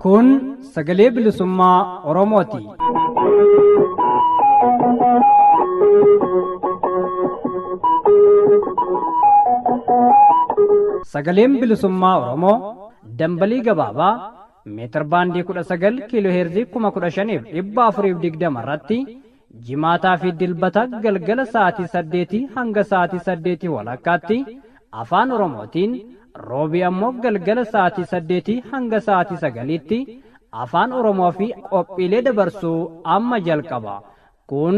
Kun sagalee bilisummaa Oromooti. Sagaleen bilisummaa Oromoo dambalii gabaabaa meetir baandii 19 kiiloo heerzii 15,420 irratti jimaataa fi dilbata galgala sa'aatii 8 hanga sa'aatii 8 walakkaatti afaan Oromootiin roobii ammoo galgala sa'aatii 8 hanga sa'aatii 9tti afaan Oromoo fi qophiilee dabarsuu amma jalqaba. Kun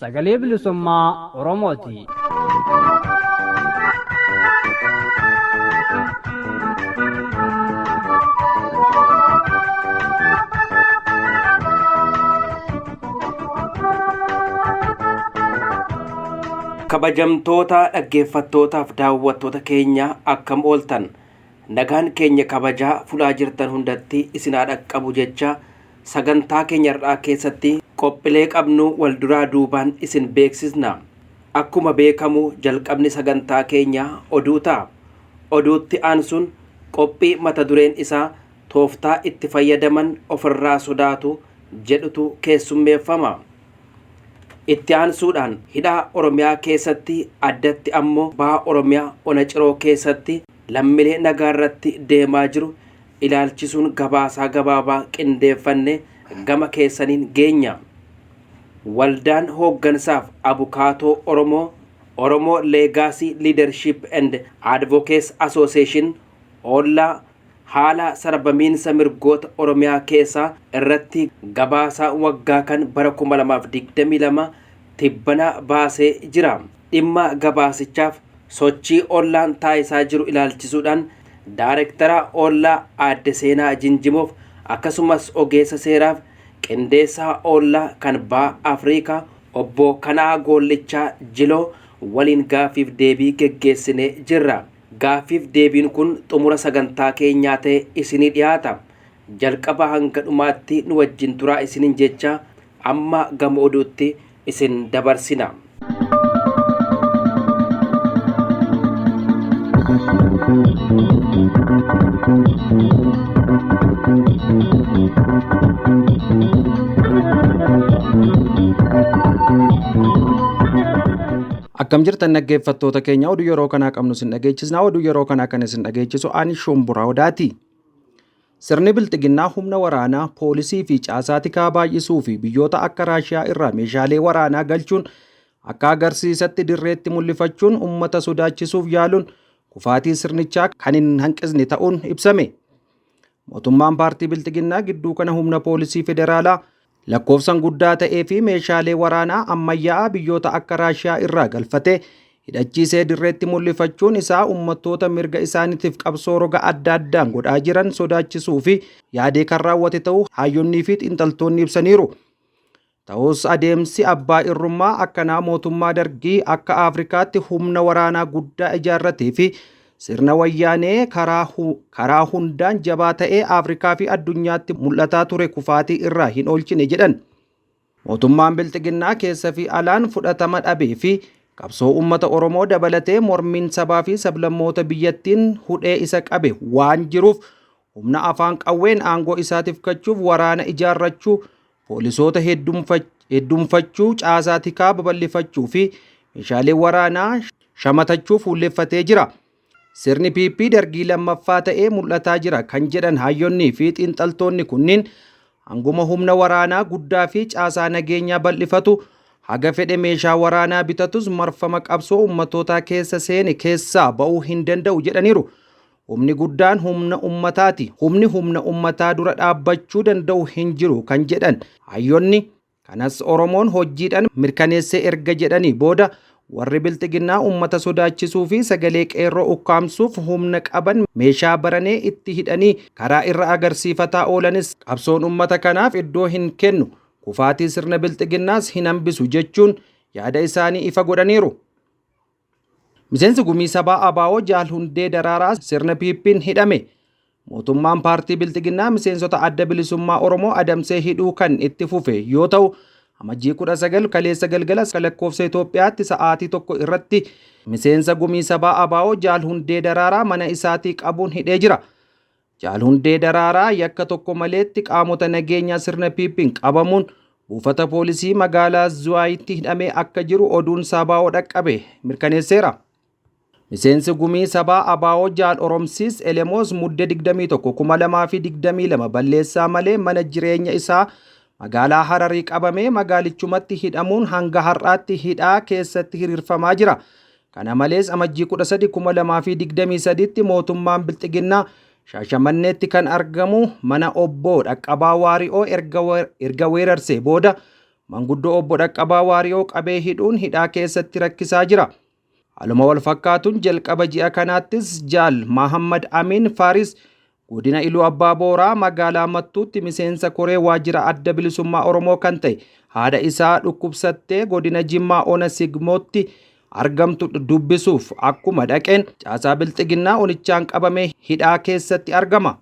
sagalee bilisummaa Oromooti. Kabajamtoota dhaggeeffattootaaf daawwattoota keenya akkam ooltan nagaan keenya kabajaa fulaa jirtan hundatti isin haa dhaqqabu jecha sagantaa keenya irraa keessatti qophiilee qabnu wal duraa duubaan isin beeksisna. Akkuma beekamu jalqabni sagantaa keenya oduu ta'a. Oduutti aansuun qophii mata dureen isaa tooftaa itti fayyadaman ofirraa sodaatu jedhutu keessummeeffama. Itti aansuudhaan hidhaa Oromiyaa keessatti addatti ammoo baha Oromiyaa ona ciroo keessatti lammiilee nagaa irratti deemaa jiru ilaalchisuun gabaasaa gabaabaa qindeeffanne gama keessaniin geenya. Waldaan hooggansaaf abukaatoo Oromoo Legacy Leadership and Advocacy Association oollaa haala sarbamiinsa mirgoota Oromiyaa keessaa irratti gabaasaa waggaa kan bara 2022 tibbana baasee jira. Dhimma gabaasichaaf sochii ollaan taasisaa jiru ilaalchisuudhaan Daayireektara oollaa Aadde Seenaa Jinjimoof akkasumas ogeessa seeraaf qindeessaa oollaa kan baha Afrikaa obbo Kanaa Goollichaa Jiloo waliin gaaffiif deebii geggeessinee jirra. Gaaffiif deebiin kun xumura sagantaa keenyaa ta'e isinii dhiyaata. Jalqaba hanga dhumaatti nu wajjin turaa isiniin jecha amma gama oduutti isin dabarsina. Akkam jirtan dhaggeeffattoota keenya oduu yeroo kanaa qabnu isin dhageechisnaa. Oduu yeroo kanaa kan isin dhageechisu ani Shumburaa Odaati. Sirni bilxiginnaa humna waraanaa, poolisii fi caasaa tikaa baay'isuu fi biyyoota akka Raashiyaa irraa meeshaalee waraanaa galchuun akka agarsiisatti dirreetti mul'ifachuun uummata sodaachisuuf yaaluun kufaatii sirnichaa kan hin hanqisne ta'uun ibsame. Mootummaan paartii bilxiginnaa gidduu kana humna poolisii federaalaa lakkoofsan guddaa ta'ee fi meeshaalee waraanaa ammayyaa'aa biyyoota akka Raashiyaa irraa galfatee hidhachiisee dirreetti mul'ifachuun isaa uummattoota mirga isaaniitiif qabsoo roga adda addaan godhaa jiran sodaachisuu fi yaadee kan raawwate ta'uu hayyoonnii fi xiinxaltoonni ibsaniiru. Ta'us adeemsi abbaa irrummaa akkanaa mootummaa dargii akka Afrikaatti humna waraanaa guddaa ijaarratee fi sirna wayyaanee karaa hundaan jabaa ta'ee Afrikaa fi addunyaatti mul'ataa ture kufaatii irraa hin oolchine jedhan. Mootummaan bilxiginnaa keessa fi alaan fudhatama dhabee fi qabsoo uummata Oromoo dabalatee mormiin sabaa fi sablammoota biyyattiin hudhee isa qabe waan jiruuf humna afaan qawween aangoo isaatiif kachuuf waraana ijaarrachuu, poolisoota heddumfachuu, caasaa tikaa babal'ifachuu fi meeshaalee waraanaa shamatachuu fuulleeffatee jira. Sirni PP dargii lammaffaa ta'ee mul'ataa jira kan jedhan hayyoonnii fi xiinxaltoonni kunniin hanguma humna waraanaa guddaa fi caasaa nageenyaa bal'ifatu haga fedhe meeshaa waraanaa bitatus marfama qabsoo uummattootaa keessa seene keessaa ba'uu hin danda'u jedhaniiru. Humni guddaan humna uummataati. Humni humna uummataa dura dhaabbachuu danda'u hin jiru kan jedhan hayyoonni. Kanas Oromoon hojiidhaan mirkaneessee erga jedhanii booda warri bilxiginnaa uummata sodaachisuu fi sagalee qeerroo ukkaamsuuf humna qaban meeshaa baranee itti hidhanii karaa irra agarsiifataa oolanis qabsoon uummata kanaaf iddoo hin kennu, kufaatii sirna bilxiginnaas hin hambisu jechuun yaada isaanii ifa godhaniiru. Miseensi gumii sabaa ABO Jaal Hundee Daraaraa sirna PP'n hidhame. mootummaan paartii Bilxiginnaa miseensota adda bilisummaa Oromoo adamsee hidhuu kan itti fufe yoo ta'u, amajjii 19 kaleessa galgala lakkoofsa Itoophiyaatti sa'aatii tokko irratti miseensa gumii sabaa ABO Jaal Hundee Daraaraa mana isaatii qabuun hidhee jira. Jaal Hundee Daraaraa yakka tokko maleetti qaamota nageenyaa sirna PP'n qabamuun buufata poolisii magaalaa Zuwaayitti hidhamee akka jiru oduun ABO dhaqqabe mirkaneesseera. Miseensi gumii sabaa ABO Jaal Oromsiis Elemoos muddee 21 2022 balleessaa malee mana jireenya isaa magaalaa Hararii qabamee magaalichumatti hidhamuun hanga har'aatti hidhaa keessatti hiriirfamaa jira. Kana malees amajjii 13 2023tti mootummaan Bilxiginnaa Shaashamanneetti kan argamu mana obbo Dhaqqabaa Waari'oo erga weerarsee booda manguddoo obbo Dhaqqabaa Waari'oo qabee hidhuun hidhaa keessatti rakkisaa jira. Haaluma wal fakkaatuun jalqaba ji'a kanaattis Jaal Mahammad Amin Faris godina Iluu Abbaa Booraa magaalaa Mattuutti miseensa koree waajjira adda bilisummaa Oromoo kan ta'e haadha isaa dhukkubsattee godina Jimmaa Ona Sigmootti argamtu dubbisuuf akkuma dhaqeen caasaa Bilxiginnaa onichaan qabamee hidhaa keessatti argama.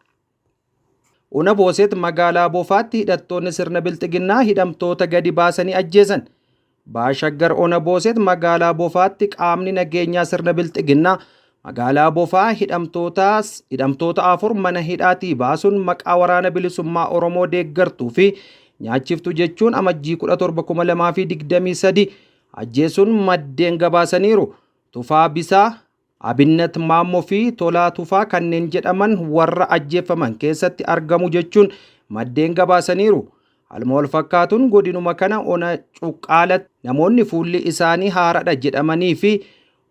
Ona Booseet magaalaa Bofaatti hidhattoonni sirna Bilxiginnaa hidhamtoota gadi baasanii ajjeesan. Baashaggar Ona Booseet magaalaa Bofaatti qaamni nageenyaa sirna Bilxiginnaa magaalaa Bofaa hidhamtoota 4 mana hidhaatii baasuun maqaa waraana bilisummaa Oromoo deeggartuu fi nyaachiftu jechuun amajjii 17 2023 ajjeesuun maddeen gabaasaniiru. Tufaa Bisaa, Abinnat Maammoo fi Tolaa Tufaa kanneen jedhaman warra ajjeefaman keessatti argamu jechuun maddeen gabaasaniiru. Haaluma wal fakkaatuun godinuma kana Ona Cuqqaalatti namoonni fuulli isaanii haaradha jedhamanii fi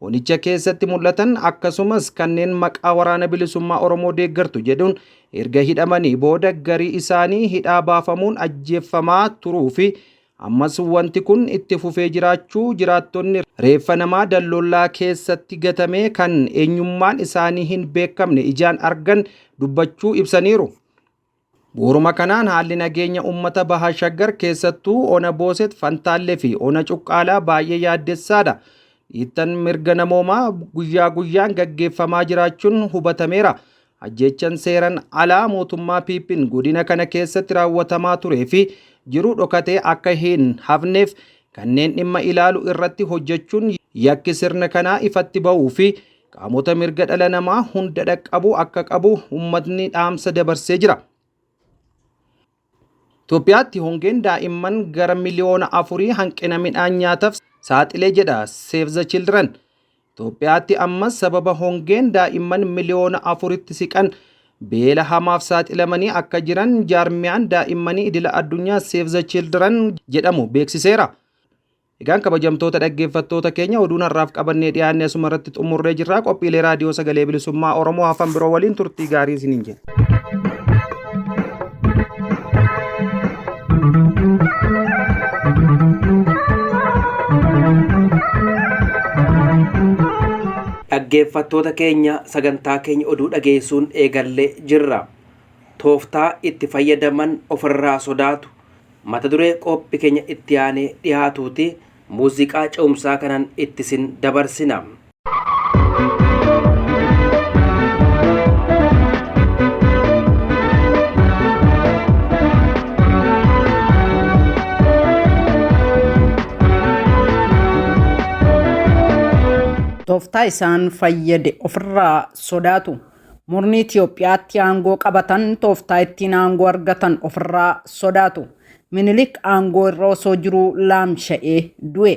onicha keessatti mul'atan akkasumas kanneen maqaa waraana bilisummaa Oromoo deeggartu jedhuun erga hidhamanii booda garii isaanii hidhaa baafamuun ajjeeffamaa turuu fi ammas wanti kun itti fufee jiraachuu jiraattonni reeffa namaa Dallollaa keessatti gatamee kan eenyummaan isaanii hin beekamne ijaan argan dubbachuu ibsaniiru. Bu'uuruma kanaan haalli nageenya uummata Bahaa Shaggar keessattuu Ona Booseet, Fantaallee fi Ona Cuqqaalaa baay'ee yaaddessaadha. Dhiittan mirga namoomaa guyyaa guyyaan gaggeeffamaa jiraachuun hubatameera. Ajjeechan seeran alaa mootummaa PP'n godina kana keessatti raawwatamaa turee fi jiru dhokatee akka hin hafneef kanneen dhimma ilaalu irratti hojjechuun yakki sirna kanaa ifatti ba'uu fi qaamota mirga dhala namaa hunda dhaqqabuu akka qabu uummatni dhaamsa dabarsee jira. Itoophiyaatti hongeen daa'imman gara miliyoona 4 hanqina midhaan nyaataaf saaxilee jedha Save the Children. Itoophiyaatti ammas sababa hongeen daa'imman miliyoona 4tti siqan beela hamaaf saaxilamanii akka jiran jaarmiyaan daa'immanii idila addunyaa Save the Children jedhamu beeksiseera. Egaan kabajamtoota dhaggeeffattoota keenya oduun har'aaf qabannee dhiyaanne asuma irratti xumurree jirra. Qophiilee raadiyoo sagalee bilisummaa Oromoo hafan biroo waliin turtii gaarii isiniin jenna. Dhaggeeffattoota keenya sagantaa keenya oduu dhageessuun eegallee jirra. Tooftaa itti fayyadaman ofirraa sodaatu mata duree qophii keenya itti aanee dhiyaatuuti. Muuziqaa ce'umsaa kanaan ittisin dabarsina. Tooftaa isaan fayyade ofirraa sodaatu. Murni Itoophiyaatti aangoo qabatan tooftaa ittiin aangoo argatan ofirraa sodaatu. Minilik aangoo irra osoo jiruu laamsha'ee du'e.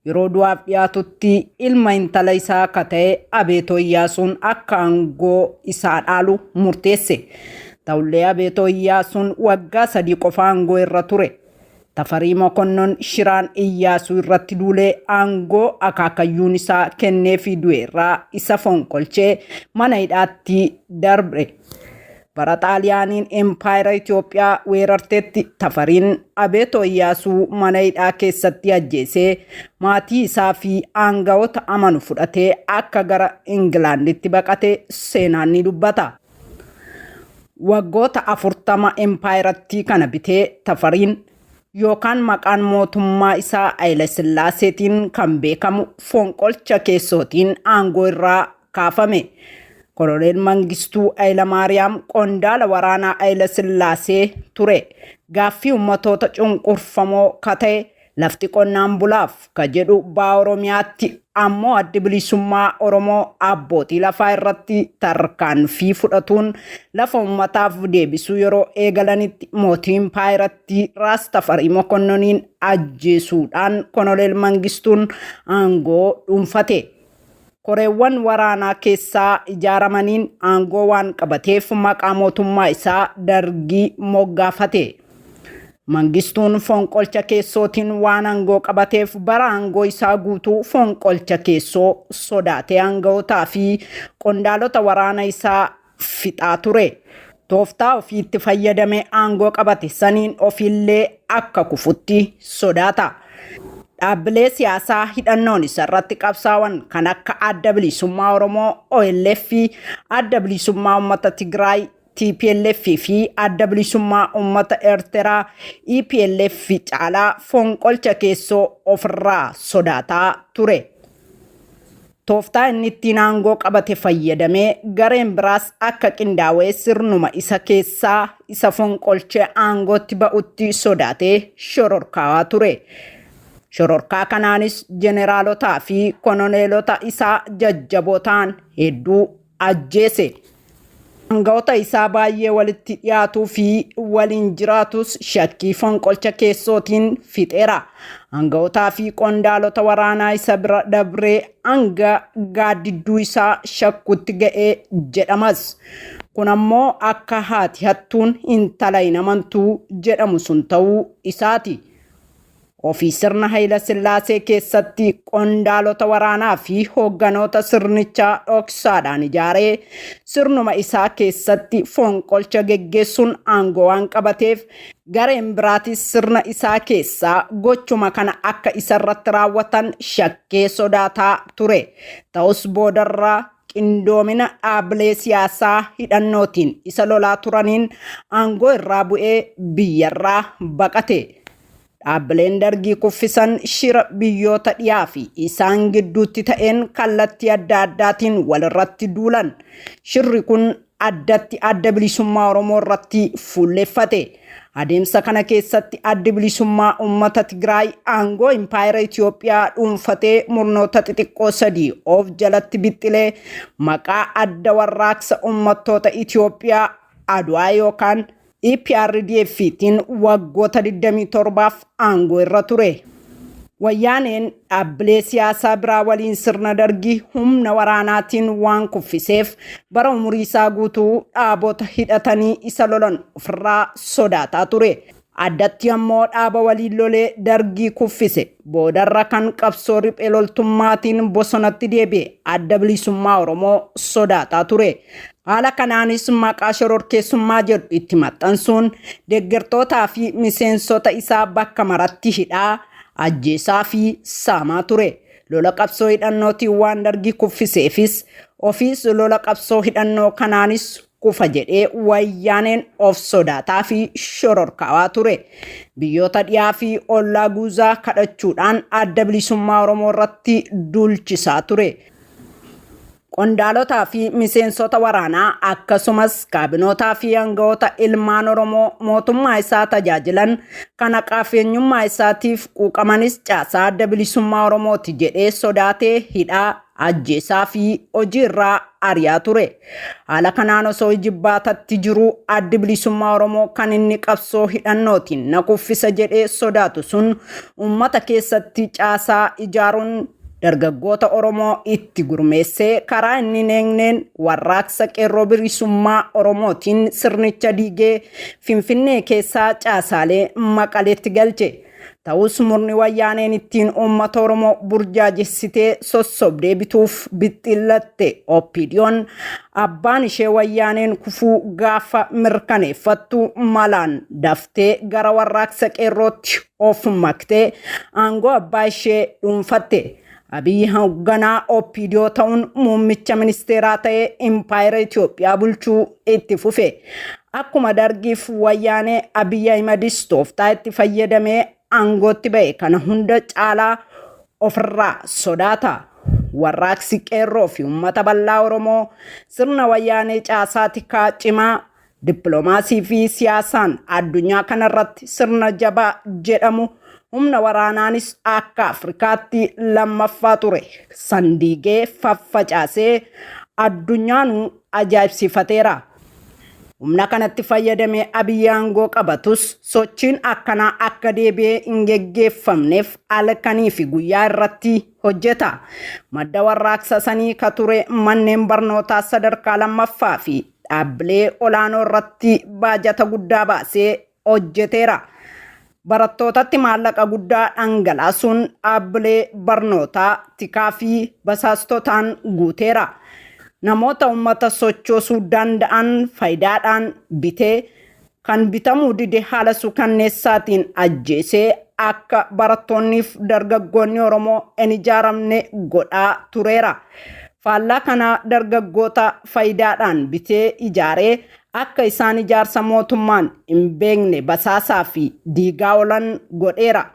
Yeroo du'aaf dhiyaatutti ilma intala isaa akka ta'e Abeetoo Iyyaasuun akka aangoo isaa dhaalu murteesse. Ta'ullee Abeetoo Iyyaasuun waggaa 3 qofa aangoo irra ture. Tafarii Mokonnon Shiraan Iyyaasuu irratti duulee aangoo akaakayyuun isaa kennee fi du'e irraa isa fonqolchee mana hidhaatti darbe. Bara Xaaliyaaniin Empaayeraa Itoophiyaa weerarteetti Tafariin Abeetoo Iyyaasuu mana hidhaa keessatti ajjeesee maatii isaa fi aangawoota amanu fudhatee akka gara Ingilaanditti baqate seenaan ni dubbata. Waggoota 40 Empaayeratti kana bitee Tafariin yookaan maqaan mootummaa isaa Haile Sillaaseetiin kan beekamu fonqolcha keessootiin aangoo irraa kaafame. Koloneel Mangistuu Hayilamaariyaam qondaala waraanaa Hayila Sillaasee ture. Gaaffii ummatoota cunqurfamoo kata'e lafti qonnaan bulaaf ka jedhu baa Oromiyaatti ammoo addi bilisummaa Oromoo abbootii lafaa irratti tarkaanfii fudhatuun lafa ummataaf deebisuu yeroo eegalanitti mootiin paayiratti Raastafarii Mokonnoniin ajjeesuudhaan Koloneel Mangistuun aangoo dhuunfate. Koreewwan waraanaa keessaa ijaaramaniin aangoo waan qabateef maqaa mootummaa isaa Dargii moggaafate. Mangistuun fonqolcha keessootiin waan aangoo qabateef bara aangoo isaa guutuu fonqolcha keessoo sodaatee aanga'ootaa fi qondaalota waraana isaa fixaa ture. Tooftaa ofiitti fayyadamee aangoo qabate saniin ofiillee akka kufutti sodaata. Dhaabbilee siyaasaa hidhannoon isarratti qabsaa'an kan akka Adda Bilisummaa Oromoo OLF, Adda Bilisummaa Uummata Tigraay TPLF fi Adda Bilisummaa Uummata Eertiraa EPLF caalaa fonqolcha keessoo ofirraa sodaataa ture. Tooftaa inni ittiin aangoo qabate fayyadamee gareen biraas akka qindaa'ee sirnuma isa keessaa isa fonqolchee aangootti ba'utti sodaatee shororkaawaa ture. Shororkaa kanaanis jeneraalotaa fi koloneelota isaa jajjaboo ta'an hedduu ajjeese. Aanga'oota isaa baay'ee walitti dhiyaatuu fi waliin jiraatus shakkii fonqolcha keessootiin fixeera. Aanga'ootaa fi qondaalota waraanaa isa bira dabree hanga gaaddidduu isaa shakkutti ga'ee jedhamas. Kun ammoo akka haati hattuun intala hin amantuu jedhamu sun ta'uu isaati. Ofii sirna Hayila Sillaasee keessatti qondaalota waraanaa fi hoogganoota sirnichaa dhoksaadhaan ijaaree sirnuma isaa keessatti fonqolcha geggeessuun aangoo waan qabateef gareen biraatis sirna isaa keessaa gochuma kana akka isarratti raawwatan shakkee sodaataa ture. Ta'us boodarraa qindoomina dhaabbilee siyaasaa hidhannootiin isa lolaa turaniin aangoo irraa bu'ee biyyarraa baqate. Dhaabbileen Dargii kuffisan shira biyyoota dhiyaa fi isaan gidduutti ta'een kallattii adda addaatiin walirratti duulan. Shirri kun addatti Adda Bilisummaa Oromoo irratti fuulleffate. Adeemsa kana keessatti Addi Bilisummaa Uummata Tigraay aangoo impaayera Itoophiyaa dhuunfatee murnoota xixiqqoo 3 of jalatti bixxilee maqaa adda warraaqsa uummattoota Itoophiyaa Adwaa yookaan EPRDF-tiin waggoota 27f aangoo irra ture. Wayyaaneen dhaabbilee siyaasaa biraa waliin sirna Dargii humna waraanaatiin waan kuffiseef bara umurii isaa guutuu dhaabota hidhatanii isa lolan ofirraa sodaataa ture. Addatti ammoo dhaaba waliin lolee Dargii kuffise. Boodarra kan qabsoo riphee loltummaatiin bosonatti deebi'e Adda Bilisummaa Oromoo sodaataa ture. Haala kanaanis maqaa shororkeessummaa jedhu itti maxxansuun deeggartootaa fi miseensota isaa bakka maratti hidhaa, ajjeesaa fi saamaa ture. Lola qabsoo hidhannootiin waan Dargii kuffiseefis ofiis lola qabsoo hidhannoo kanaanis kufa jedhee wayyaaneen of sodaataa fi shororkaawaa ture. Biyyoota dhiyaa fi ollaa guuzaa kadhachuudhaan Adda Bilisummaa Oromoo irratti duulchisaa ture. Qondaalotaa fi miseensota waraanaa akkasumas kaabinootaa fi aanga'oota ilmaan Oromoo mootummaa isaa tajaajilan kana qaafeenyummaa isaatiif quuqamanis caasaa Adda Bilisummaa Oromooti jedhee sodaatee hidhaa, ajjeesaa fi hojii irraa ari'aa ture. Haala kanaan osoo jibbaatatti jiru Addi Bilisummaa Oromoo kan inni qabsoo hidhannootiin na kuffisa jedhee sodaatu sun uummata keessatti caasaa ijaaruun dargaggoota Oromoo itti gurmeessee karaa inni neengneen warraaqsa qeerroo bilisummaa Oromootiin sirnicha diigee Finfinnee keessaa caasaalee Maqaleetti galche. Ta'us murni wayyaaneen ittiin uummata Oromoo burjaajessitee sossobdee bituuf bixxillatte OPDO'n abbaan ishee wayyaaneen kufuu gaafa mirkaneeffattu malaan daftee gara warraaqsa qeerrootti of maktee aangoo abbaa ishee dhuunfatte. Abiy hoogganaa OPDO ta'uun muummicha ministeeraa ta'ee impaayera Itoophiyaa bulchuu itti fufe. Akkuma Dargiif wayyaanee Abiy Ahimedis tooftaa itti fayyadamee aangootti ba'e kana hunda caalaa ofirraa sodaata. warraaqsi qeerroo fi uummata bal'aa Oromoo sirna wayyaanee caasaa tikaa cimaa dippiloomaasii fi siyaasaan addunyaa kanarratti sirna jabaa jedhamu humna waraanaanis akka Afrikaatti lammaffaa ture sandiigee faffacaasee addunyaanu ajaa'ibsiifateera. Humna kanatti fayyadamee Abiyyi aangoo qabatus sochiin akkanaa akka deebi'ee hin geggeeffamneef halkanii fi guyyaa irratti hojjeta. Madda warraaqsa sanii ka ture manneen barnootaa sadarkaa lammaffaa fi dhaabbilee olaanoo irratti baajata guddaa baasee hojjeteera. Barattootatti maallaqa guddaa dhangalaasuun dhaabbilee barnootaa tikaa fi basaastotaan guuteera. Namoota uummata sochoosuu danda'an faayidaadhaan bitee kan bitamuu dide haala suukanneessaatiin ajjeesee akka barattoonniif dargaggoonni Oromoo hin ijaaramne godhaa tureera. Faallaa kana dargaggoota faayidaadhaan bitee ijaaree akka isaan ijaarsa mootummaan hin beekne basaasaa fi diigaa oolan godheera.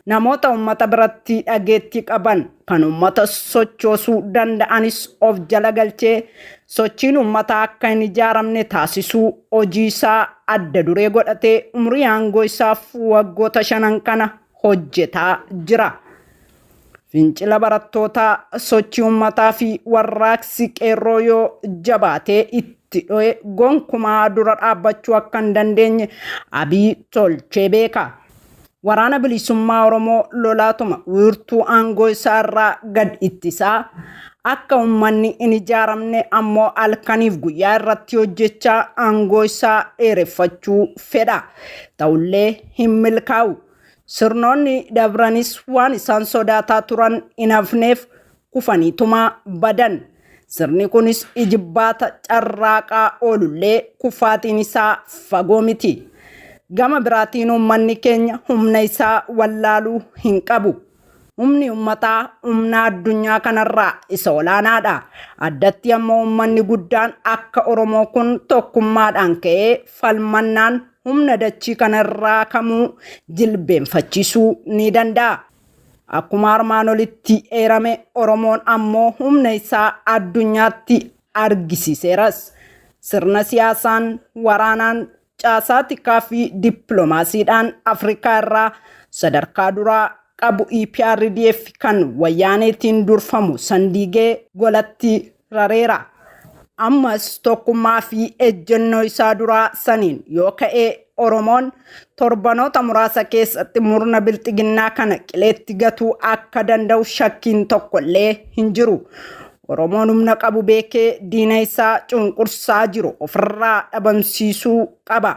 Namoota uummata biratti dhageettii qaban kan uummata sochoosuu danda'anis of jala galchee sochiin uummataa akka hin ijaaramne taasisuu hojii isaa adda duree godhatee umrii aangoo isaaf waggoota 5 kana hojjetaa jira. Fincila barattootaa sochii uummataa fi warraaqsi qeerroo yoo jabaatee itti dho'e gonkumaa dura dhaabbachuu akka hin dandeenye Abiyyi tolchee beeka. Waraana bilisummaa Oromoo lolaatuma wiirtuu aangoo isaa irraa gad ittisaa akka uummanni hin ijaaramne ammoo halkaniif guyyaa irratti hojjechaa aangoo isaa dheereffachuu fedha. Ta'ullee hin milkaa'u. Sirnoonni dabranis waan isaan sodaataa turan hin hafneef kufaniituma badan. Sirni kunis ijibbaata carraaqaa oolullee kufaatiin isaa fagoo miti. Gama biraatiin uummanni keenya humna isaa wallaaluu hin qabu. Humni uummataa humna addunyaa kanarraa isa olaanaadha. Addatti ammoo uummanni guddaan akka Oromoo kun tokkummaadhaan ka'ee falmannaan humna dachii kanarraa kamuu jilbeenfachiisuu ni danda'a. Akkuma armaan olitti eerame Oromoon ammoo humna isaa addunyaatti argisiiseeras. Sirna siyaasaan waraanaan caasaa tikaa fi dippiloomaasiidhaan Afrikaa irraa sadarkaa duraa qabu EPRDF kan wayyaaneetiin durfamu sandiigee golatti rareera. Ammas tokkummaa fi ejjennoo isaa duraa saniin yoo ka'e Oromoon torbanoota muraasa keessatti murna bilxiginnaa kana qileetti gatuu akka danda'u shakkiin tokkollee hin jiru. Oromoon humna qabu beekee diina isaa cunqursaa jiru ofirraa dhabamsiisuu qaba.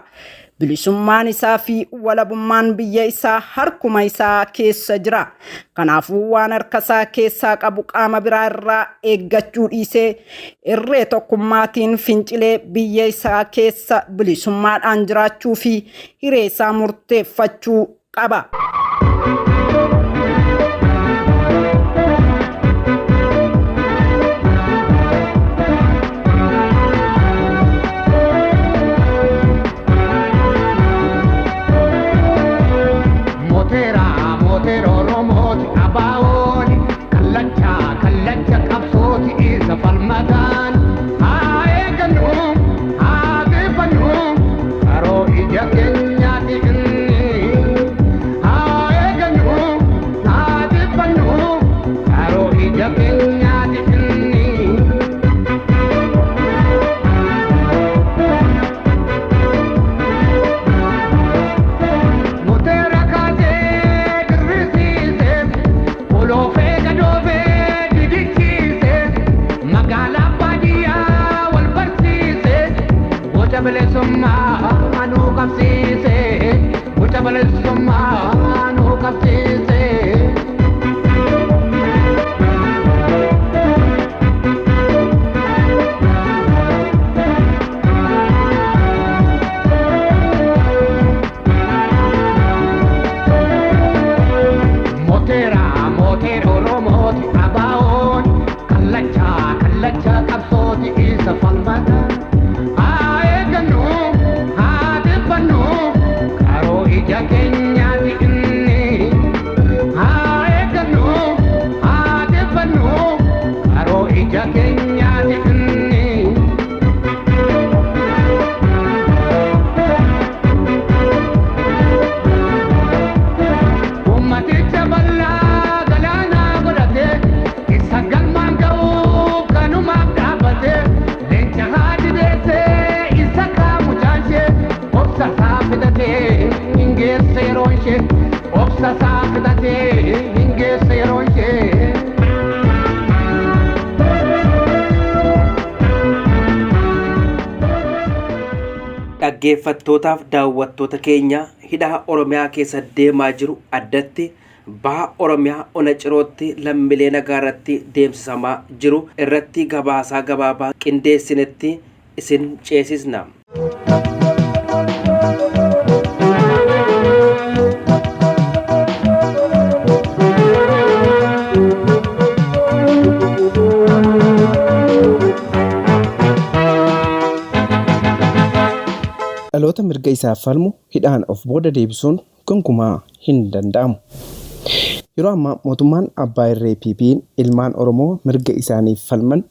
Bilisummaan isaa fi walabummaan biyya isaa harkuma isaa keessa jira. Kanaafuu waan harka isaa keessaa qabu qaama biraa irraa eeggachuu dhiisee irree tokkummaatiin fincilee biyya isaa keessa bilisummaadhaan jiraachuu fi hiree isaa murteeffachuu qaba. ishee obsa isaa fitatee hin geesse yeroo ishee. Dhaggeeffattootaaf daawwattoota keenya hidhaa Oromiyaa keessa deemaa jiru addatti baha Oromiyaa ona cirootti lammiilee nagaa irratti deemsisamaa jiru irratti gabaasaa gabaabaa qindeessinetti isin ceesisna. Dhaloota mirga isaaf falmu hidhaan of booda deebisuun gonkumaa hin danda'amu. Yeroo ammaa mootummaan Abbaa Irree PP'n ilmaan Oromoo mirga isaaniif falman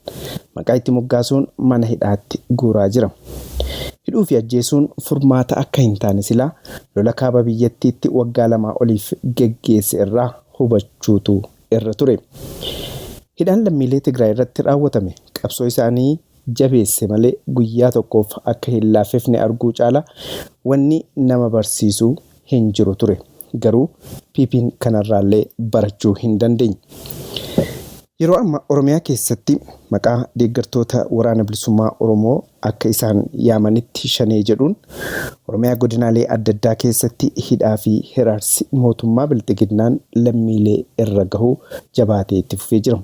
maqaa itti moggaasuun mana hidhaatti guuraa jira. Hidhuu fi ajjeesuun furmaata akka hin taane silaa lola kaaba biyyattiitti waggaa 2 oliif geggeesse irraa hubachuutu irra ture. Hidhaan lammiilee Tigraay irratti raawwatame qabsoo isaanii jabeesse malee guyyaa tokkoof akka hin laaffifne arguu caala wanni nama barsiisuu hin jiru ture. Garuu PP'n kanarraallee barachuu hin dandeenye. Yeroo amma Oromiyaa keessatti maqaa deeggartoota waraana bilisummaa Oromoo akka isaan yaamanitti shanee jedhuun Oromiyaa godinaalee adda addaa keessatti hidhaa fi hiraarsi mootummaa bilxiginnaan lammiilee irra gahuu jabaatee itti fufee jira.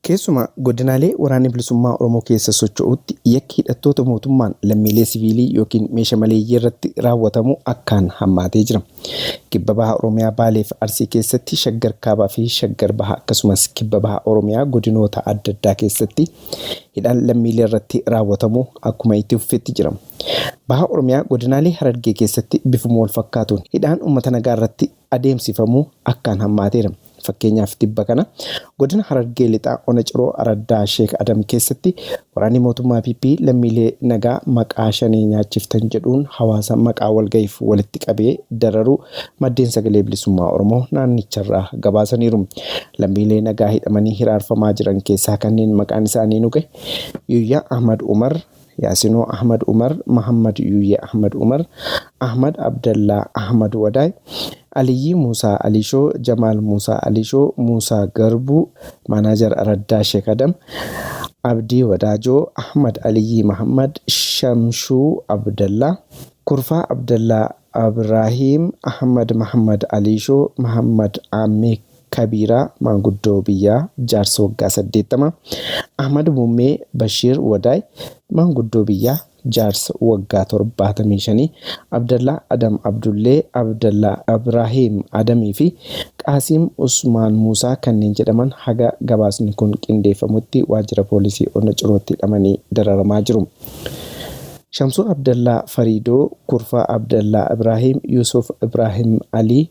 Keessumaa godinaalee waraanni bilisummaa Oromoo keessa socho'utti yakki hidhattoota mootummaan lammiilee siviilii yookiin meeshaa maleeyyii irratti raawwatamu akkaan hammaatee jira. Kibba bahaa Oromiyaa Baalee fi Arsii keessatti, Shaggar Kaabaa fi Shaggar Bahaa akkasumas Kibba bahaa Oromiyaa godinoota adda addaa keessatti hidhaan lammiilee irratti raawwatamu akkuma itti fufetti jira. Bahaa Oromiyaa godinaalee Harargee keessatti bifuma wal fakkaatuun hidhaan uummata nagaa irratti adeemsifamu akkaan hammaateera. Fakkeenyaaf tibba kana godina Harargee lixaa ona ciroo Araddaa Sheek Adam keessatti waraanni mootummaa PP lammiilee nagaa maqaa shanee nyaachiftan jedhuun hawaasa maqaa walga'iif walitti qabee dararuu maddeen sagalee bilisummaa Oromoo naannicharraa gabaasaniiru. Lammiilee nagaa hidhamanii hiraarfamaa jiran keessaa kanneen maqaan isaanii nu gahe Yuyyaa Ahmad Umar, Yaasinoo Ahmad Umar, Muhammad Yuyyaa Ahmad Umar, Ahmad Abdallaa Ahmad Wadaay, Aliyyi Musaa Alishoo, Jamaal Musaa Alishoo, Musaa Garbuu, Manajar Araddaa Sheek Adam, Abdii Wadaajoo, Ahmad Aliyyi Muhammad, Shamshuu Abdallaa, Kurfaa Abdallaa Ibrahim, Ahmad Muhammad Alishoo, Muhammad Ammee Kabiraa maanguddoo biyyaa jaarsa waggaa 80, Ahmad Muummee Bashiir Wadaay maanguddoo biyyaa jaarsa waggaa 75, Abdallaa Adam Abdullee, Abdallaa Ibrahim Adamii fi Qaasiim Usmaan Musaa kanneen jedhaman haga gabaasni kun qindeeffamutti waajjira poolisii ona cirootti hidhamanii dararamaa jiru. Shamsuu Abdallaa Fariidoo, Kurfaa Abdallaa Ibrahim, Yusuf Ibrahim Ali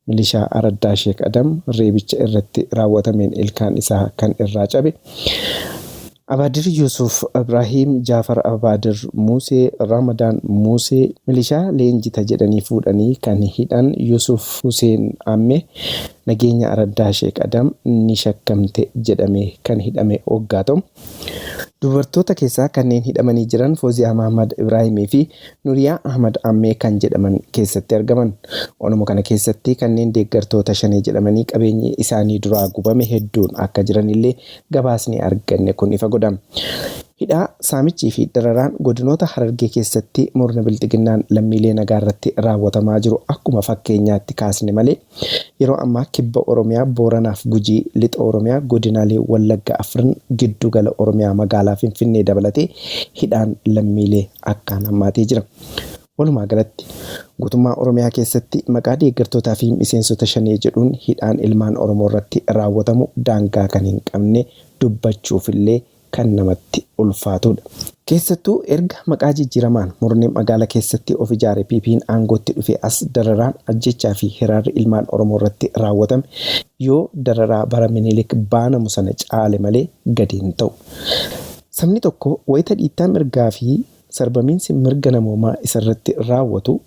milishaa Araddaa Sheek Adam reebicha irratti raawwatameen ilkaan isaa kan irraa cabe. Abaadir Yusuf Ibrahim, Jaafar Abaadir Musee, Ramadaan Musee milishaa leenjita jedhanii fuudhanii kan hidhan Yusuf Huseen Ammee nageenya Araddaa Sheek Adam ni shakkamte jedhamee kan hidhame waggaa ta'u. Dubartoota keessaa kanneen hidhamanii jiran Fooziyaa Mahammad Ibraahimii fi Nuriyaa Ahmad Ammee kan jedhaman keessatti argaman. Onuma kana keessatti kanneen deeggartoota shanee jedhamanii qabeenyi isaanii duraa gubame hedduun akka jiranillee gabaasni arganne kun ifa godhama. Hidhaa saamichii fi dararaan godinoota Harargee keessatti murna bilxiginnaan lammiilee nagaa irratti raawwatamaa jiru akkuma fakkeenyaatti kaasne malee yeroo ammaa kibba Oromiyaa, Booranaaf Gujii, lixa Oromiyaa, godinaalee Wallagga Afran, giddu gala Oromiyaa magaalaa Finfinnee dabalatee hidhaan lammiilee akkaan hammaatee jira. Walumaa galatti guutummaa Oromiyaa keessatti maqaa deeggartootaa fi miseensota shanee jedhuun hidhaan ilmaan Oromoo irratti raawwatamu daangaa kan hin qabne dubbachuufillee kan namatti ulfaatudha. Keessattuu erga maqaa jijjiiramaan murni magaalaa keessatti of ijaare PP'n aangootti dhufe as dararaan ajjechaa fi hiraarri ilmaan Oromoo irratti raawwatame yoo dararaa bara Minilik baanamu sana caale malee gadi hin ta'u. Sabni tokko wayita dhiittaa mirgaa fi sarbamiinsi mirga namoomaa isarratti raawwatu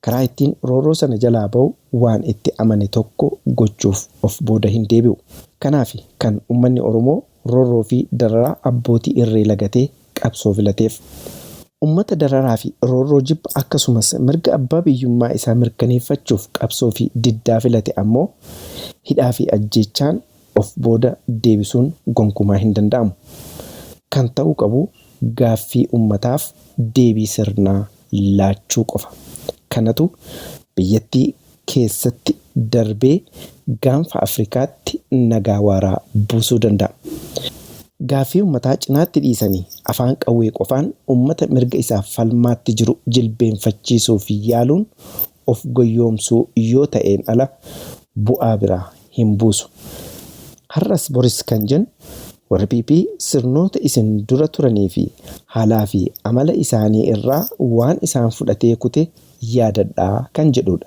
karaa ittiin roorroo sana jalaa ba'u waan itti amane tokko gochuuf of booda hin deebi'u. Kanaaf kan uummanni Oromoo roorroo fi dararaa abbootii irree lagatee qabsoo filateef. ummata dararaa fi roorroo jibba akkasumas mirga abbaa biyyummaa isaa mirkaneeffachuuf qabsoo fi diddaa filate ammoo hidhaa fi ajjeechaan of booda deebisuun gonkumaa hin danda'amu. Kan ta'uu qabu gaaffii ummataaf deebii sirnaa laachuu qofa. Kanatu biyyattii keessatti darbee gaanfa Afrikaatti nagaa waaraa buusuu danda'a. Gaaffii ummataa cinaatti dhiisanii afaan qawwee qofaan ummata mirga isaaf falmaatti jiru jilbeenfachiisuuf yaaluun of goyyoomsuu yoo ta'een ala bu'aa biraa hin buusu. Har'as boris kan jennu warri PP sirnoota isin dura turanii fi haalaa fi amala isaanii irraa waan isaan fudhatee kute yaadadhaa kan jedhudha.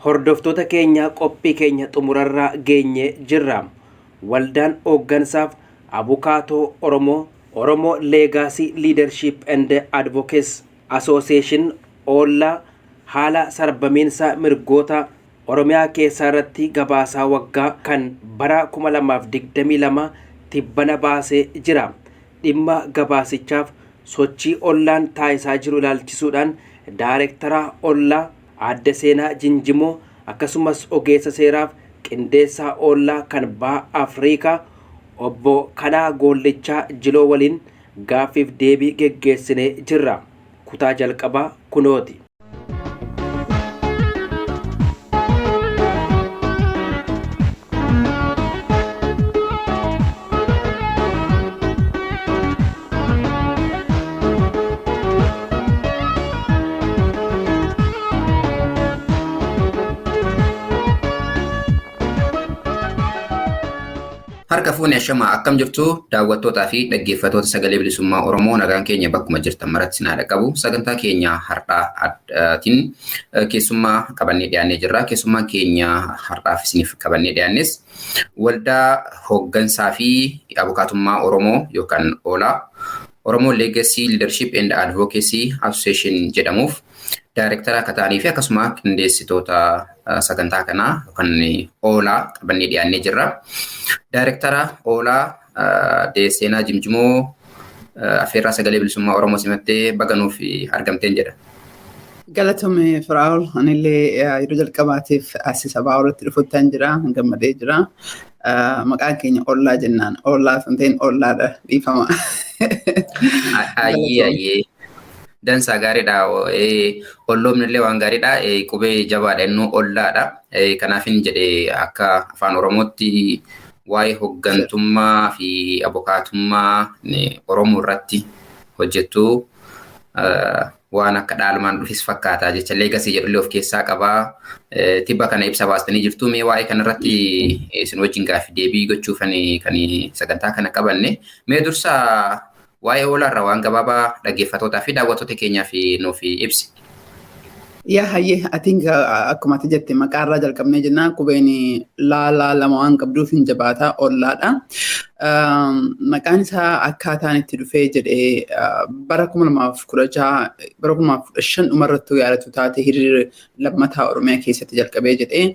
Hordoftoota keenya qophii keenya xumurarraa geenye jirra. Waldaan hooggansaaf abukaatoo Oromoo Legacy Leadership and Advocacy Association Olla haala sarbamiinsa mirgoota Oromiyaa keessaa irratti gabaasaa waggaa kan bara 2022 tibbana baasee jira. Dhimma gabaasichaaf sochii ollaan taasisaa jiru ilaalchisuudhaan Daayireektara Ollaa Adda Seenaa Jinjimoo akkasumas ogeessa seeraaf qindeessaa Ollaa kan baha Afrikaa obbo Kanaa Goollichaa Jiloo waliin gaaffiif deebii geggeessinee jirra. Kutaa jalqabaa kunooti. Harka fuunee ashamaa akkam jirtu daawwattootaa fi dhaggeeffattoota sagalee bilisummaa Oromoo nagaan keenya bakkuma jirtan maratti sinaa dhaqqabu sagantaa keenya har'aatiin keessummaa qabannee dhiyaannee jirra. Keessummaa keenya har'aaf isiniif qabannee dhiyaannes waldaa hooggansaa fi abukaatummaa Oromoo yookaan Oolaa Oromoo Legacy Leadership and Advocacy Association jedhamuuf Daayireektara akka ta'anii fi akkasuma qindeessitoota sagantaa kanaa yookaan Oolaa qabannee dhiyaannee jirra. Daayireektara Oolaa Adda Seenaa Jinjimoo affeerraa sagalee bilisummaa Oromoo simattee baganuuf argamteen jedha. Galatoomi Firaa'ol anillee yeroo jalqabaatiif asii sabaa irratti dhufuttaan jira gammadee jira. Maqaan keenya Ollaa jennaan Ollaa sun ta'in Ollaadha dhiifama. Ayyee. Dansaa gaariidha. Olloomnillee waan gaariidha. Qubee jabaadha innuu Ollaadha. Kanaafin jedhee akka afaan Oromootti waa'ee hooggantummaa fi abukaatummaa Oromoo irratti hojjettu waan akka dhaalmaan dhufis fakkaataa jecha Legacy jedhullee of keessaa qabaa. Tibba kana ibsa baastanii jirtu mee waa'ee kanarratti isin wajjin gaaffii deebii gochuufan kan sagantaa kana qabanne mee dursa waa'ee Oolaarraa waan gabaabaa dhaggeeffattootaa fi daawwattoota keenyaaf nuuf ibsi. Yaa hayyee atiin akkuma ati jette maqaarraa jalqabnee jennaan qubeen laalaa lama waan qabduuf hin jabaataa Ollaadha. Maqaan isaa akkaataan itti dhufee jedhee bara 2016 bara 2015 dhumarrattuu yaadatu taate hiriira lammataa Oromiyaa keessatti jalqabee jedhee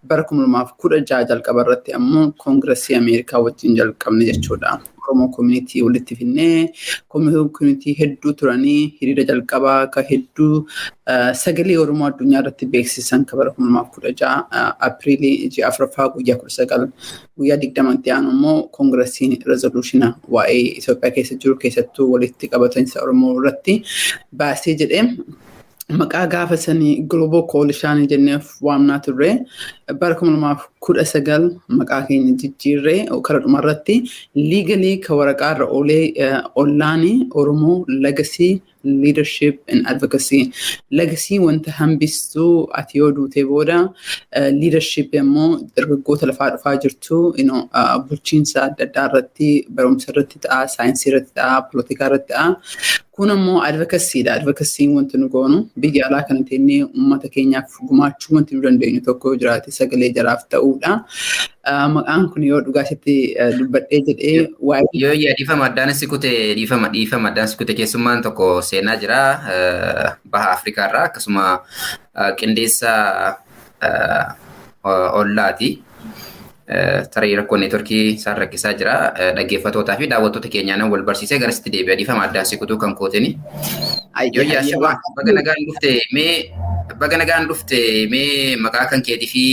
bara 2016 jalqaba irratti ammoo Koongiresii Ameerikaa wajjin jalqabne jechuudha. Oromoo community walitti finnee community hedduu turanii hiriira jalqabaa ka hedduu sagalee Oromoo addunyaa irratti beeksisan ka bara 2016 Apriilii 4 guyyaa 19 guyyaa 20 aanu immoo Koongiresiin resoluutiona waa'ee Itoophiyaa keessa jiru keessattuu walitti qabatansa Oromoo irratti baasee jedhee maqaa gaafa sanii Global Coalition jenneef waamnaa turre bara 2019 maqaa keenya jijjiirree karaa dhumarratti legally ka waraqaarra oolee Ollaanii Oromoo Legacy Leadership and Advocacy. Legacy wanta hambistuu ati yoo duutee booda leadership immoo dargaggoota lafaa dhufaa jirtu bulchiinsa adda addaa irratti barumsa irratti ta'a saayinsii irratti ta'a polotikaa irratti ta'a. Kun ammoo advocacyidha. Advocacy wanti nu goonu biyya alaa kana teennee uummata keenyaaf gumaachuu wanti nu dandeenyu tokko jiraate sagalee jaraaf ta'uu ta'uudha. Maqaan kun yoo dhugaasitti dubbadhee jedhee waa'ee Yoo dhiifama addaan si kute dhiifama addaan si kute keessummaan tokko seenaa jira baha Afrikaa irraa akkasuma qindeessa ollaati. Tarii rakkoo neetworkii isaan rakkisaa jira dhaggeeffattootaa fi daawwattoota keenyaan wal barsiisee garasitti deebi'a dhiifama addaan si kutuu kan kooteni. Yoo yaashaba baga nagaan dhufte mee maqaa kan keetii fi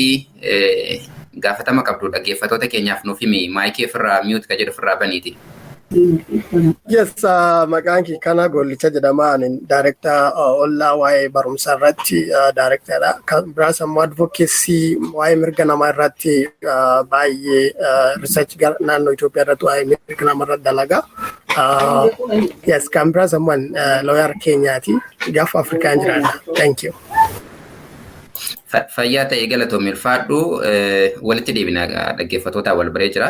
gaafatama qabdu dhaggeeffattoota keenyaaf nuuf himi maayikii ofirraa mute ka jedhu ofirraa baniiti. Yes, maqaan kee kana Gollicha jedhama. Ani director ollaa waa'ee barumsa irratti directordha. Kan biraas immoo advocacy waa'ee mirga namaa irratti baay'ee research naannoo Itoophiyaa irratti waa'ee mirga namaa irratti dalaga. Yes, kan biraas immoo lawyer Keenyaati. Gaafa Afrikaan jiraadha. Thank you. Fayyaa ta'ee galatoomii ulfaadhu walitti deebina dhaggeeffattootaa wal baree jira.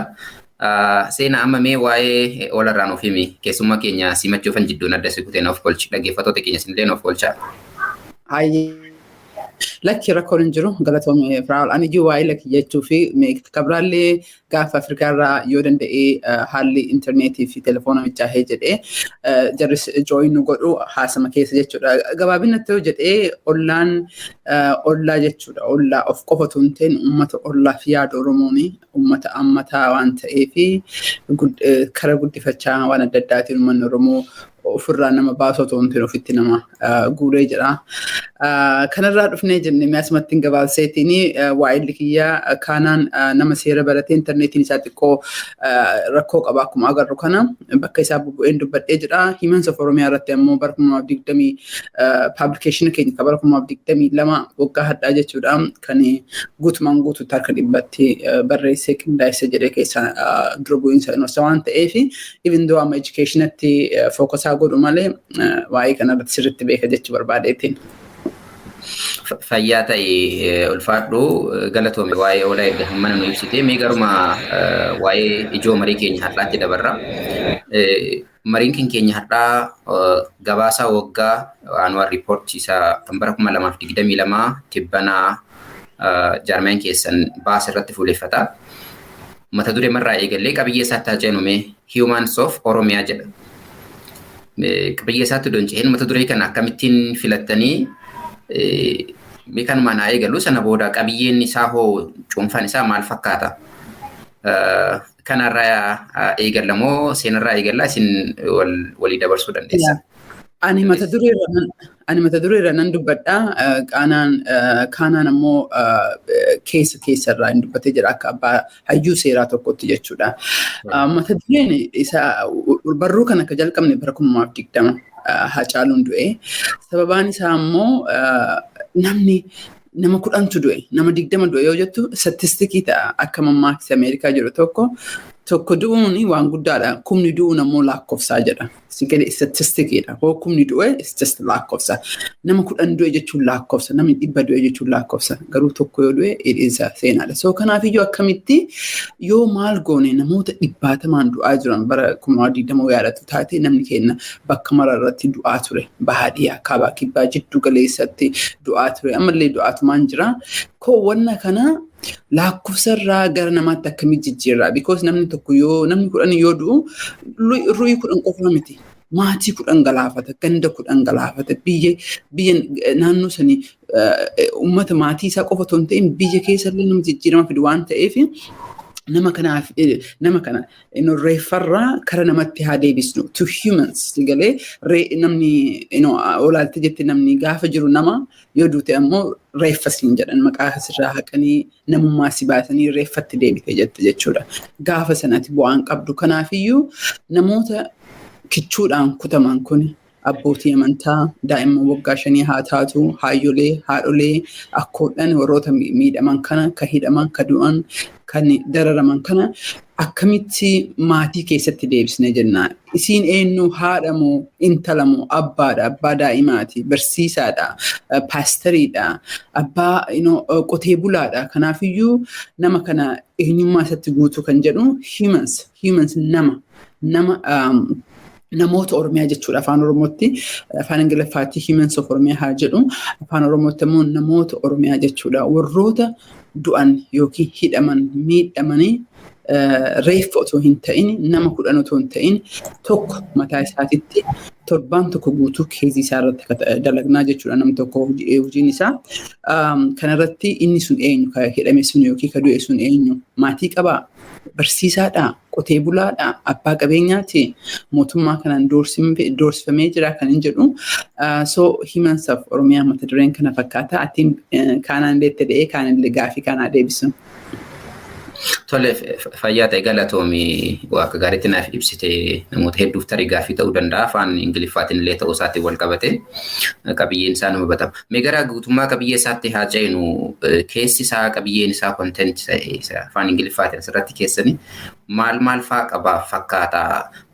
Seenaa amma mee waa'ee olarraa nuuf himi keessummaa keenya simachuufan jidduun adda si kutee nuuf golchi dhaggeeffattoota keenya sinillee nuuf golchaa. Lakki rakkoon hin jiru galatoomii Firaa'ol ani iyyuu waa'ee lakki jechuu fi kabraallee gaafa Afrikaa irraa yoo danda'ee haalli intarneetii fi telefoona mijaahee jedhee jarris jooyin nu godhu haasama keessa jechuudha. Gabaabinatti yoo jedhee ollaa jechuudha. Ollaa of qofatu hin ta'in uummata ollaa fi yaada Oromooni uummata ammataa waan ta'eefi kara guddifachaa waan adda addaatiin uummanni Oromoo ofirraa nama baasoo ta'uun ofitti nama guuree jira. Kanarraa dhufnee jennee mi'aasumatti hin gabaabseetiin waa'ee kiyyaa kaanaan nama seera baratee intarneetiin isaa xiqqoo rakkoo qaba akkuma agarru kana bakka isaa bubu'een dubbadhee jira. Himans of Oromiyaa irratti ammoo bara 2020 publication keenya kan bara 2022 waggaa hadhaa jechuudha kan guutumaan guutuutti harka dhibbatti barreessee qindaa'esse jedhee keessaa dura bu'iinsa inoosa waan ta'eef even though amma educationatti fookasaa godhu malee waa'ee kanarratti sirriitti beeka jechuu barbaadeetiin. Fayyaa ta'ee ulfaadhu galatoome waa'ee olaa erga mana nu ibsite mee garuma waa'ee ijoo marii keenya har'aatti dabarra. Mariin keenya har'aa gabaasaa waggaa annual report isaa kan bara 2022 tibbanaa jaarmeen keessan baasa irratti fuulleffata. Mata duree marraa eegallee qabiyyee isaatti haa jeenume Humans of Oromiyaa jedha. Qabiyyee isaatti donceen mata duree kana akkamittiin filattanii mee kanumaan haa eegallu sana booda qabiyyeen isaa hoo cuunfaan isaa maal fakkaata? Kanarraa eegallamoo seenarraa eegallaa isin walii dabarsuu dandeessa? Ani mata dureerra nan dubbadha. Kaanaan ammoo keessarraa hin dubbatee jira akka abbaa hayyuu seeraa tokkotti jechuudha. Mata dureen isaa barruu kan akka jalqabne bara 2020 Hacaaluun du'e. Sababaan isaa ammoo nama 10tu du'e, nama 20 du'e yoo jettu statistikii ta'a akka mammaaksa Ameerikaa jedhu tokko du'uun waan guddaadha. Kumni du'uun ammoo lakkoofsaa jedha. Sigalee statistikiidha. Hoo kumni du'e is just lakkoofsa. Nama 10 du'e jechuun lakkoofsa. Namni 100 du'e jechuun lakkoofsa. Garuu tokko yoo du'e isa seenaadha. So kanaafiyyuu akkamitti yoo maal goone namoota 100 du'aa jiran bara 2020 yaadatu taate namni keenya bakka mara irratti du'aa ture. Baadiyyaa kaabaa kibbaa jiddu galeessatti du'aa ture. Ammallee du'aatumaan jira. Koo wanna kana lakkoofsarraa gara namaatti akkamitti jijjiirraa? Because namni 10 yoo du'u ru'ii 10 qofa miti. Maatii 10 galaafata, ganda 10 galaafata, biyya naannoo sanii uummata maatii isaa qofa otoo hin ta'in biyya keessallee nama jijjiirama fidu waan ta'eef nama kana reeffarraa kara namatti haa deebisnu to humans galee namni olaalti jetti namni gaafa jiru nama yoo duute ammoo reeffa siin jedhan maqaa asirraa haqanii namummaa si baasanii reeffatti deebite jette jechuudha. Gaafa sanatti bu'aan qabdu kanaafiyyuu namoota kichuudhaan kutaman kun abbootii amantaa daa'imman waggaa 5 haa taatu haayyolee haadholee akkoodhaan warroota miidhaman kana ka hidhaman ka du'an kan dararaman kana akkamitti maatii keessatti deebisne jennaan. Isiin eenyu haadha moo intala moo abbaadha abbaa daa'imaati barsiisaadha paastariidha abbaa qotee bulaadha. Kanaafiyyuu nama kana eenyummaa isatti guutuu kan jedhu humans nama namoota Oromiyaa jechuudha afaan Oromootti afaan Ingiliffaatti Humans of Oromiyaa haa jedhu afaan Oromootti immoo namoota Oromiyaa jechuudha warroota du'an yookiin hidhaman miidhamanii reeffa otoo hin ta'in nama 10 otoo hin ta'in tokko mataa isaatitti torbaan tokko guutuu keezii isaa irratti dalagnaa jechuudha nam tokko hojiin isaa kanarratti inni sun eenyu ka hidhame sun yookiin ka du'e sun eenyu maatii qabaa barsiisaadha qotee bulaadha abbaa qabeenyaati mootummaa kanaan doorsifamee jira kan hin jedhu so Humans of Oromiyaa mata dureen kana fakkaata atiin kaanaan leette de'ee kaanaan gaafii kanaa deebisu. Tole fayyaa ta'e galatoomii akka gaariitti naaf ibsite namoota hedduuf tarii gaafii ta'uu danda'a afaan Ingiliffaatiin illee ta'uu isaatiin wal qabate qabiyyeen isaa nama hubatama. Mee gara guutummaa qabiyyee isaatti haa ceenu keessi isaa qabiyyeen isaa kontent afaan Ingiliffaatiin asirratti keessanii maal fa'aa qaba fakkaata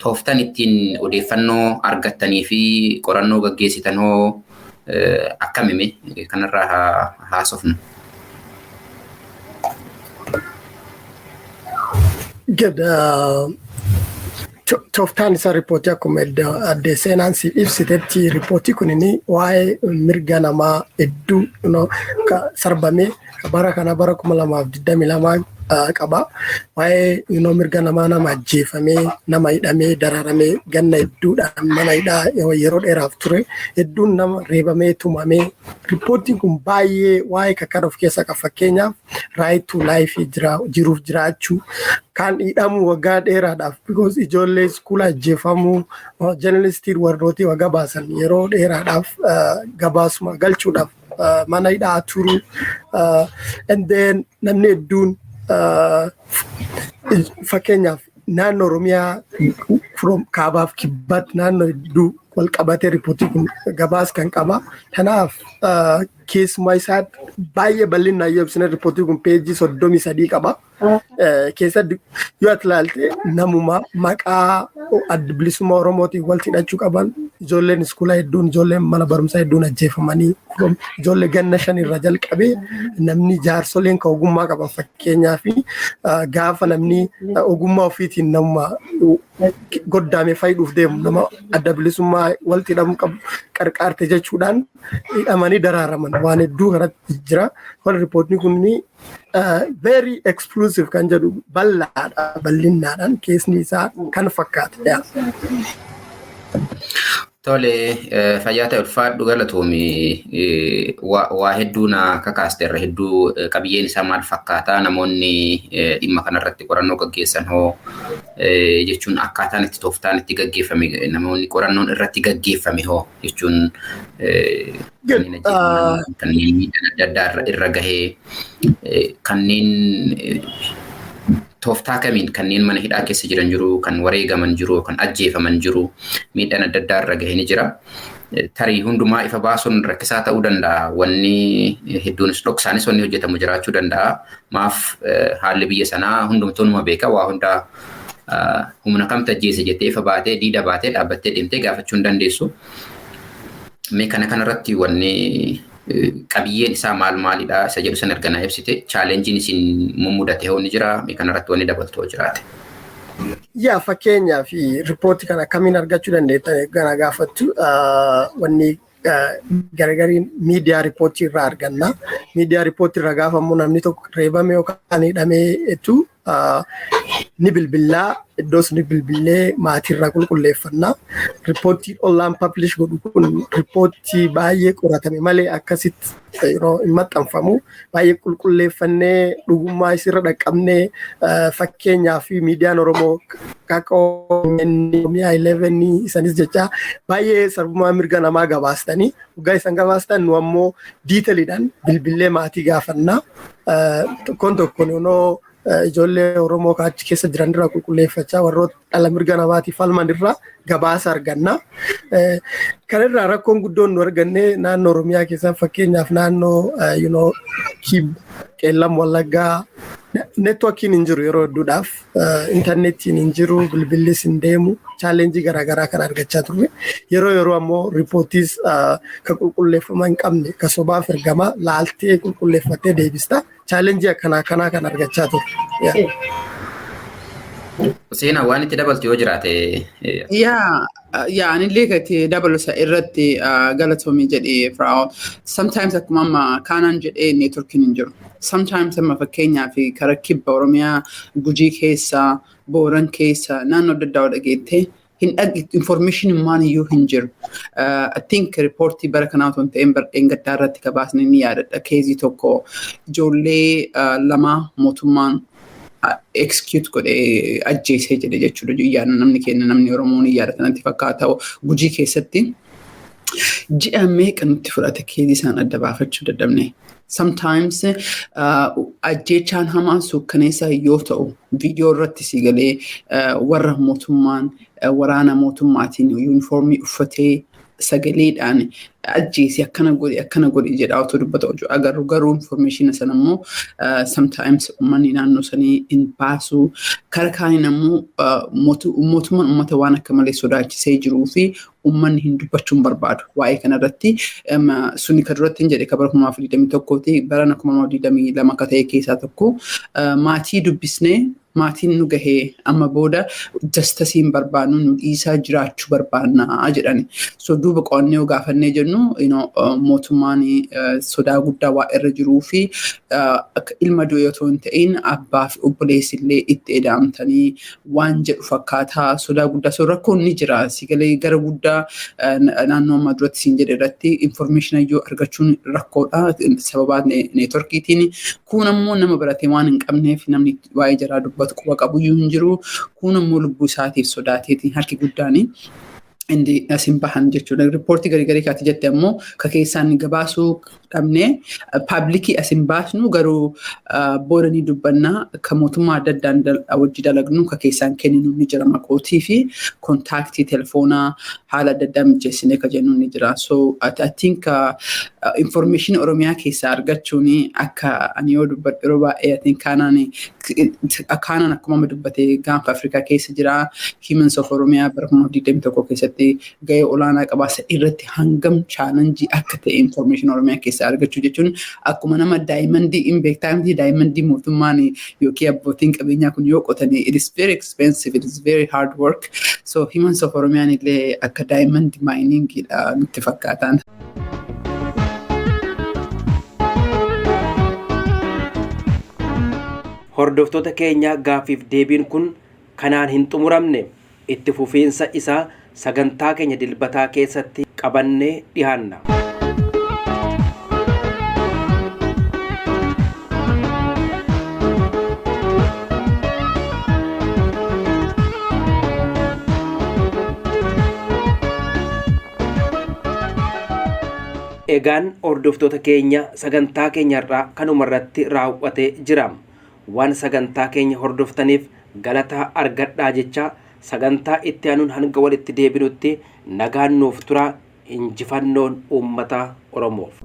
tooftan ittiin odeeffannoo argattanii fi qorannoo gaggeessitan hoo akkamime kanarraa haasofnu. Good. Tooftaan isaa riipootii akkuma adde seenaan siif ibsitetti riipootii kunini waa'ee mirga namaa hedduu sarbamee bara kana bara 2022 qaba. Waa'ee mirga namaa nama ajjeefamee nama hidhamee dararamee ganna hedduudhaan mana hidhaa yeroo dheeraaf ture hedduun nama reebamee tumamee riipootiin kun baay'ee waa'ee kakkan of keessaa qaba. Fakkeenyaaf right to life jiruuf jiraachuu kan hidhamu waggaa dheeraadhaaf because ijoollee iskuula ajjeefamuu journalistiin warrooti waggaa baasan yeroo dheeraadhaaf gabaasuma galchuudhaaf mana hidhaa turu and then namni hedduun fakkeenyaaf naannoo Oromiyaa kaabaaf kibbaatti naannoo hedduu wal qabatee riipootii kun gabaas kan qaba. Kanaaf keessumaa isaa baay'ee bal'inaan yoo ibsine riipootii kun peejii 33 qaba. Keessatti yoo ati ilaalte namuma maqaa adda bilisummaa Oromootiin walitti hidhachuu qaban ijoolleen iskuulaa hedduun ijoolleen mana barumsaa hedduun ajjeefamanii ijoollee ganna 5 irra jalqabee namni jaarsoleen kan ogummaa qaban fakkeenyaa fi gaafa namni ogummaa ofiitiin nama goddaame fayyuuf deemu nama adda bilisummaa walitti hidhamuu qabu qarqaarte jechuudhaan hidhamanii daraaraman waan hedduu kanatti jira. Wal riipootiin kunni very exclusive kan jedhu bal'innaadhaan keessi isaa kan fakkaata. Tole fayyaa ta'e ulfaadhu galatoomii waa hedduu na kakaaste irra hedduu qabiyyeen isaa maal fakkaata namoonni dhimma kanarratti qorannoo gaggeessan hoo jechuun akkaataan itti tooftaan itti gaggeeffame namoonni qorannoon irratti gaggeeffame hoo jechuun kanneen miidhaan adda addaa irra gahee kanneen tooftaa kamiin kanneen mana hidhaa keessa jiran jiru kan wareegaman jiru kan ajjeefaman jiru miidhaan adda addaa irra gahee ni jira. Tarii hundumaa ifa baasuun rakkisaa ta'uu danda'a wanni hedduunis dhoksaanis wanni hojjetamu jiraachuu danda'a. Maaf haalli biyya sanaa hundumtuunuma beeka waa hundaa humna kamtu ajjeese jettee ifa baatee diida baatee dhaabbattee deemtee gaafachuu hin dandeessu. Mee kanarratti wanni qabiyyeen isaa maalidha isa jedhu san erga na ibsite chaalenjiin isin mudate hoo ni jira mee kanarratti wanni dabaltoo jiraate. Yaa fakkeenyaa fi riipootii kana akkamiin argachuu dandeettan gana gaafattu wanni garagariin miidiyaa riipootii irraa arganna. Miidiyaa riipootii irraa gaafamu namni tokko reebame yookaan hidhameetu ni bilbilaa iddoos ni bilbilee maatii irraa qulqulleeffannaa. Riipootii online publish godhu kun riipootii baay'ee qoratame malee akkasitti yeroo hin maxxanfamu baay'ee qulqulleeffannee dhugummaa isirra dhaqqabnee fakkeenyaa fi miidiyaan Oromoo Oromiyaa 11 isanis jecha baay'ee sarbumaa mirga namaa gabaastanii waggaa isan gabaastan nu ammoo diitaliidhaan bilbilee maatii gaafannaa. Tokkoon tokkoon yoo ijoollee Oromoo achi keessa jiran irraa qulqulleeffachaa warroota dhala mirga namaatiif falman irraa gabaasa arganna. Kanarraa rakkoon guddoon nu arganne naannoo Oromiyaa keessaa fakkeenyaaf naannoo Qeellam Wallaggaa networkiin hin jiru yeroo hedduudhaaf intarneetiin hin jiru bilbillis hin deemu chaalenjii garaagaraa kan argachaa turre yeroo ammoo riipootiis kan qulqulleeffama hin qabne kan sobaaf ergama laaltee qulqulleeffattee deebista chaalenjii akkanaa kan argachaa turre. Seenaa waan itti dabaltu yoo jiraate. Yaa anillee gati dabalusa irratti galatoomii jedhee Firaa'ol. Sometimes akkuma amma kaanaan jedhee neetworkiin hin jiru. Sometimes amma fakkeenyaaf karaa kibba Oromiyaa Gujii keessa Booran keessa naannoo adda addaa dhageettee hin dhaggeettu information maan iyyuu hin jiru. I think reportii bara kanaa otoo hin ta'in bardeen gaddaa irratti kabaasni ni yaadadha. Keezii tokko ijoollee lama mootummaan execute godhee ajjeesee jedhe jechuudha. Yaada namni kenna namni Oromoon yaada kanatti fakkaata Gujii keessatti ji'a meeqa nutti fudhate keezii isaan adda baafachuu dadhabne. Sometimes ajjechaan hamaan suukkaneessaa yoo ta'u viidiyoo irratti si galee warra mootummaan waraana mootummaatiin yuunifoormii uffatee sagaleedhaan ajjeesee akkana godhe jedhaa otoo dubbata hojii agarru garuu information sana immoo sometimes uummanni naannoo sanii hin baasu karaa kaaniin immoo mootummaan uummata waan akka malee sodaachisee jiruu fi uummanni hin dubbachuun barbaadu waa'ee kanarratti sunni kan duratti hin jedhe kabara 2021 bara 2022 akka ta'e keessaa tokko maatii dubbisnee maatiin nu gahee amma booda jastasiin barbaannu nu dhiisaa jiraachuu barbaannaa jedhani. So duuba qo'annee gaafannee jennu mootummaan sodaa guddaa waa irra jiruu fi ilma du'e otoo hin ta'in abbaa fi obboleessi illee itti eda'amtanii waan jedhu fakkaataa sodaa guddaa. So rakkoon ni jira sigalee gara guddaa naannoo amma duratti siin jedhe irratti information iyyuu argachuun rakkoodha sababaa neetworkiitiin. Kun ammoo nama baratee waan hin qabneef namni waa'ee jaraa dubbatu quba qabu hin jiru. Kun ammoo lubbuu isaatiif sodaateetiin harki guddaanii indi asin bahan jechuudha. Riippoortii garii kaati jette ammoo ka keessaan gabaasuu dhabnee paablikii asin baasnu garuu boodanii dubbannaa ka mootummaa adda addaan wajji dalagnu ka keessaan kenninu ni jira maqootii fi kontaaktii telefoonaa haala adda addaa mijeessinee ka jennu ni jira. So I think information Oromiyaa keessaa argachuun akka ani yoo dubbadhu yeroo baay'ee I think kaanaan akkuma dubbate gaanfa Afrikaa keessa jira. Humans of Oromiyaa bara 2021 keessatti gahee olaanaa qabaasa irratti hangam chaalenjii akka ta'e information Oromiyaa keessa argachuu jechuun akkuma nama daayimandii hin beektaamti daayimandii mootummaan yookiin abbootiin qabeenyaa kun yoo qotanii it is very expensive, it is very hard work. So humans of Oromiyaan illee akka daayimandii maayiniingiidha nutti fakkaataan. Hordoftoota keenya gaafiif deebiin kun kanaan hin xumuramne itti fufiinsa isaa sagantaa keenya dilbataa keessatti qabannee dhiyaanna. Egaan hordoftoota keenya sagantaa keenyarraa kanumarratti raawwatee jira. Waan sagantaa keenya hordoftaniif galataa argadhaa jecha sagantaa itti aanuun hanga walitti deebinutti nagaan nuuf tura. Injifannoon uummata Oromoof.